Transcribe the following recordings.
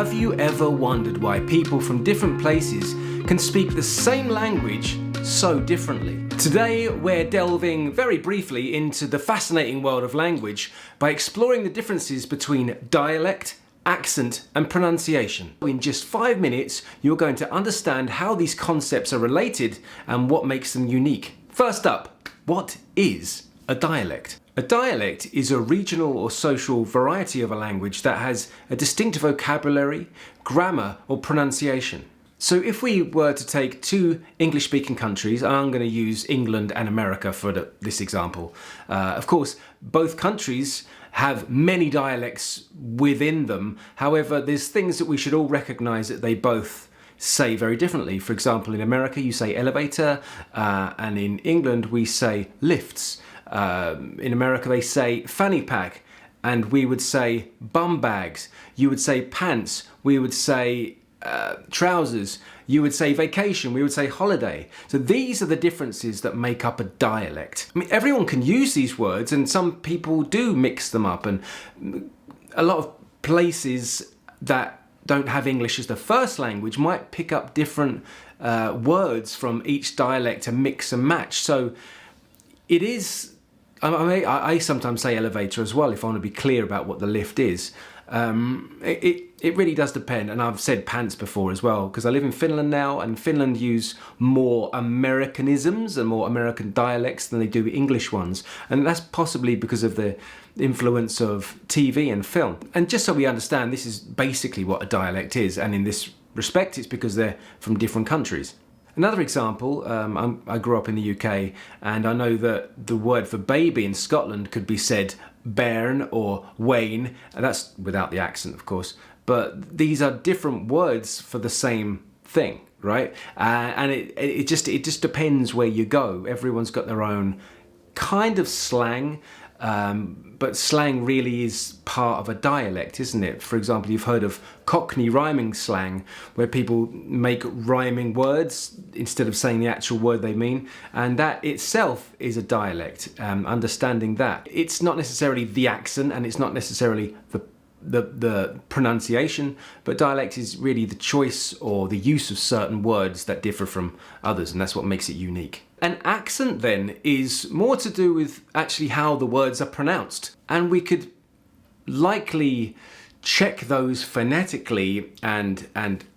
Have you ever wondered why people from different places can speak the same language so differently? Today we're delving very briefly into the fascinating world of language by exploring the differences between dialect, accent and pronunciation. In just 5 minutes you're going to understand how these concepts are related and what makes them unique. First up, what is a dialect? A dialect is a regional or social variety of a language that has a distinct vocabulary, grammar or pronunciation. So if we were to take two English-speaking countries, and I'm going to use England and America for this example. Of course, both countries have many dialects within them. However, there's things that we should all recognise that they both say very differently. For example, in America you say elevator, and in England we say lifts. In America they say fanny pack, and we would say bum bags. You would say pants, we would say trousers. You would say vacation, we would say holiday. So these are the differences that make up a dialect. I mean, everyone can use these words, and some people do mix them up, and a lot of places that don't have English as the first language might pick up different words from each dialect to mix and match. So it is, I sometimes say elevator as well if I want to be clear about what the lift is. It really does depend, and I've said pants before as well because I live in Finland now, and Finland use more Americanisms and more American dialects than they do English ones, and that's possibly because of the influence of TV and film. And just so we understand, this is basically what a dialect is, and in this respect it's because they're from different countries. Another example, I grew up in the UK, and I know that the word for baby in Scotland could be said bairn or Wayne, and that's without the accent of course, but these are different words for the same thing, right? And it just depends where you go. Everyone's got their own kind of slang, but slang really is part of a dialect, isn't it? For example, you've heard of Cockney rhyming slang, where people make rhyming words instead of saying the actual word they mean, and that itself is a dialect. Understanding that. It's not necessarily the accent, and it's not necessarily the pronunciation, but dialect is really the choice or the use of certain words that differ from others, and that's what makes it unique. An accent then is more to do with actually how the words are pronounced, and we could likely check those phonetically and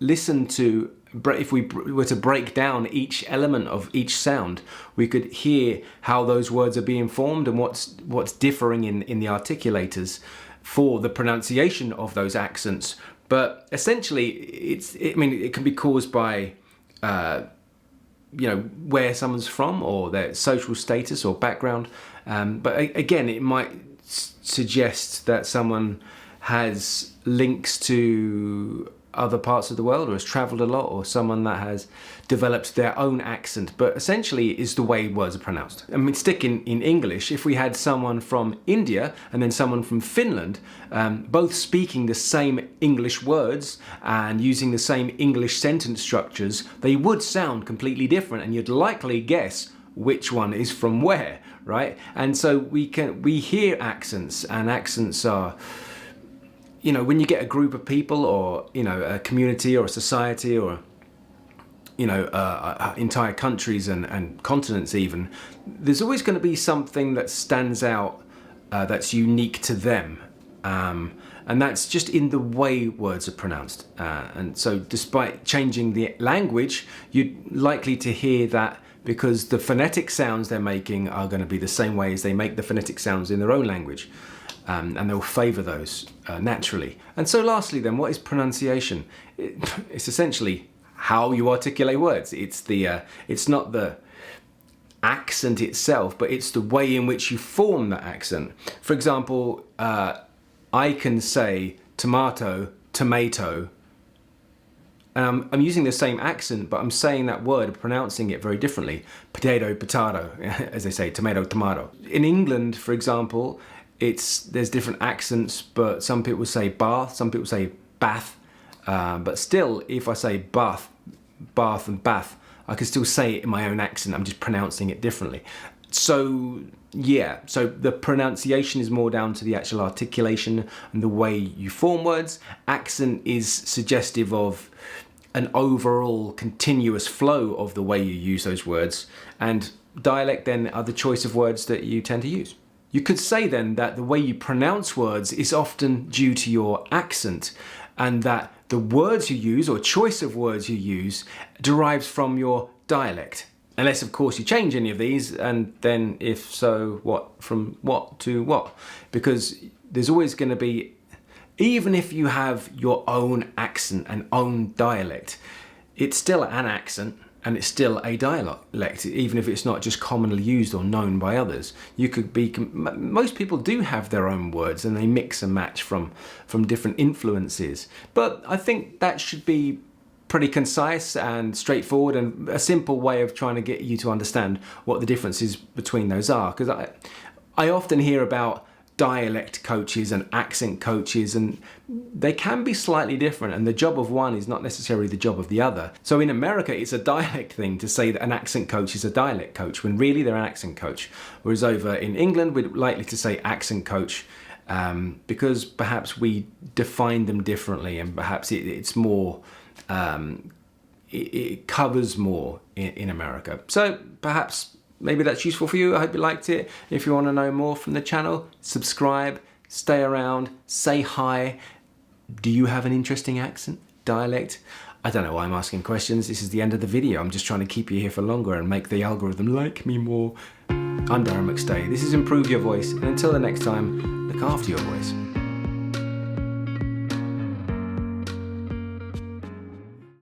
listen to, if we were to break down each element of each sound, we could hear how those words are being formed and what's differing in the articulators for the pronunciation of those accents. But essentially it can be caused by where someone's from or their social status or background, but again it might suggest that someone has links to other parts of the world or has travelled a lot, or someone that has developed their own accent, but essentially it is the way words are pronounced. I mean, stick in English, if we had someone from India and then someone from Finland, both speaking the same English words and using the same English sentence structures, they would sound completely different, and you'd likely guess which one is from where, right? And so we hear accents, and accents are, when you get a group of people, or a community or a society, or entire countries and continents even, there's always going to be something that stands out, that's unique to them, and that's just in the way words are pronounced. And so despite changing the language, you're likely to hear that because the phonetic sounds they're making are going to be the same way as they make the phonetic sounds in their own language. And they'll favour those naturally. And so lastly then, what is pronunciation? It's essentially how you articulate words. It's not the accent itself, but it's the way in which you form that accent. For example, I can say tomato, tomato, and I'm using the same accent, but I'm saying that word, pronouncing it very differently. Potato, potato, as they say, tomato, tomato. In England, for example, there's different accents, but some people say bath, some people say bath, but still, if I say bath and bath, I can still say it in my own accent. I'm just pronouncing it differently. So yeah, so the pronunciation is more down to the actual articulation and the way you form words. Accent is suggestive of an overall continuous flow of the way you use those words, and dialect then are the choice of words that you tend to use. You could say then that the way you pronounce words is often due to your accent, and that the words you use or choice of words you use derives from your dialect. Unless of course you change any of these, and then if so, what, from what to what? Because there's always going to be, even if you have your own accent and own dialect, it's still an accent and it's still a dialect, even if it's not just commonly used or known by others. You could be, most people do have their own words and they mix and match from different influences. But I think that should be pretty concise and straightforward, and a simple way of trying to get you to understand what the differences between those are. Because I often hear about dialect coaches and accent coaches, and they can be slightly different, and the job of one is not necessarily the job of the other. So in America, it's a dialect thing to say that an accent coach is a dialect coach, when really they're an accent coach. Whereas over in England, we're likely to say accent coach because perhaps we define them differently, and perhaps it's more, it covers more in America. So perhaps maybe that's useful for you. I hope you liked it. If you want to know more from the channel, subscribe, stay around, say hi. Do you have an interesting accent, dialect? I don't know why I'm asking questions. This is the end of the video. I'm just trying to keep you here for longer and make the algorithm like me more. I'm Darren Mcstay. This is Improve Your Voice. And until the next time, look after your voice.